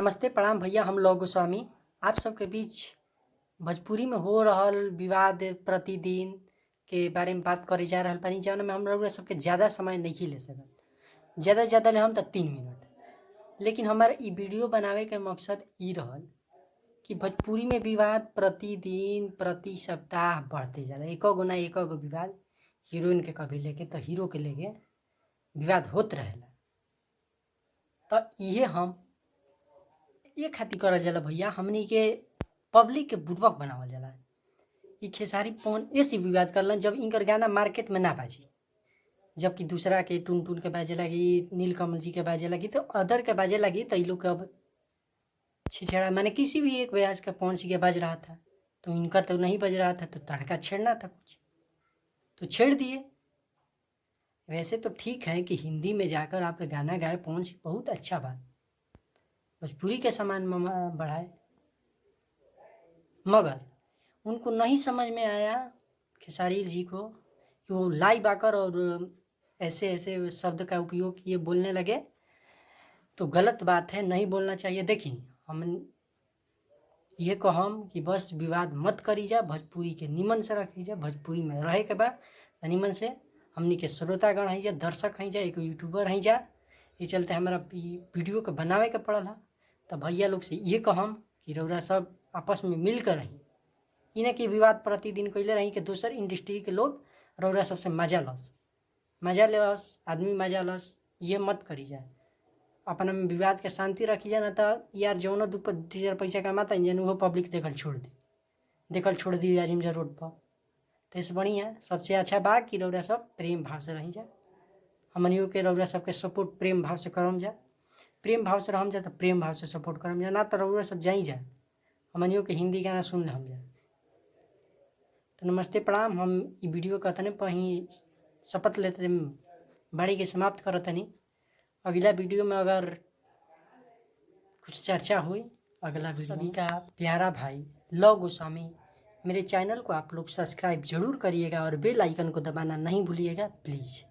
नमस्ते प्रणाम भैया, हम लव गोस्वामी आप सबके बीच भोजपुरी में हो रहल विवाद प्रतिदिन के बारे में बात करे जा रहल बानी, जौन में हम लोग सबके ज़्यादा समय नहीं ले सकत। ज़्यादा से ज़्यादा ले हम तो 3 मिनट, लेकिन हमारा ई वीडियो बनावे के मकसद ई रहल कि भोजपुरी में विवाद प्रतिदिन प्रति सप्ताह बढ़ते जाला। एको गो ना एको गो विवाद हीरोइन के कभी लेके तो हीरो के लेके विवाद होत रहेला। तो इहे हम ये खातिर करल जाला भैया, हमनी के पब्लिक के बुड़बक बनावल जाला। ई खेसारी पवन ऐसे विवाद करलन जब इनकर गाना मार्केट में ना बाजी, जबकि दूसरा के टुन टुन के बाजे लगी, नीलकमल जी के बाजे लगी, तो अदर के बाजे लगी, तो लोग अब छिछड़ा माने किसी भी एक ब्याज का पवन सिंह के बज रहा था तो इनका तो नहीं बज रहा था, तो तड़का छेड़ना था कुछ तो छेड़ दिए। वैसे तो ठीक है कि हिंदी में जाकर आप गाना गाए, पवन सिंह बहुत अच्छा बात, भोजपुरी के समान बढ़ाए, मगर उनको नहीं समझ में आया खेसारी जी को कि वो लाइव आकर और ऐसे ऐसे शब्द का उपयोग किए बोलने लगे, तो गलत बात है, नहीं बोलना चाहिए। देखिए हम ये कहम कि बस विवाद मत करी जा, भोजपुरी के निमन से रखी जा, भोजपुरी में रहे के बाद निमन से हमनी के श्रोतागण हैं जा, दर्शक हैं जा, एक यूट्यूबर हैं जा, ये चलते हमारा वीडियो के बनावे के पड़ल है। तो भैया लोग से ये कहम कि रउरा सब आपस में मिल कर रही, इन्हें कि विवाद प्रतिदिन कैले रही कि दूसर इंडस्ट्री के लोग रउरा सबसे मजा ले आदमी मजा लस, ये मत करी जाए। अपना में विवाद के शांति रखी जाए, ना तो यार जौनो 2-4 पैसा कमाता इंजन वो पब्लिक देखल छोड़ दी राजिमजा रोड पर। तो इस बढ़िया सबसे अच्छा बा कि रउरा सब प्रेम भाव से रही जा, हमनियों के रउरा सबके सपोर्ट प्रेम भाव से करम जा, प्रेम भाव से रहम जा, तो प्रेम भाव से सपोर्ट करम जा, ना तो रउरा सब जाई जा हमनियों के हिंदी गाना सुन ले हम जा। तो नमस्ते प्रणाम, हम ई वीडियो का तने पर ही शपथ लेते बड़ी के समाप्त करतनी। अगला वीडियो में अगर कुछ चर्चा हुई, अगला वीडियो सभी का प्यारा भाई लव गोस्वामी, मेरे चैनल को आप लोग सब्सक्राइब जरूर करिएगा और बेल आइकन को दबाना नहीं भूलिएगा प्लीज़।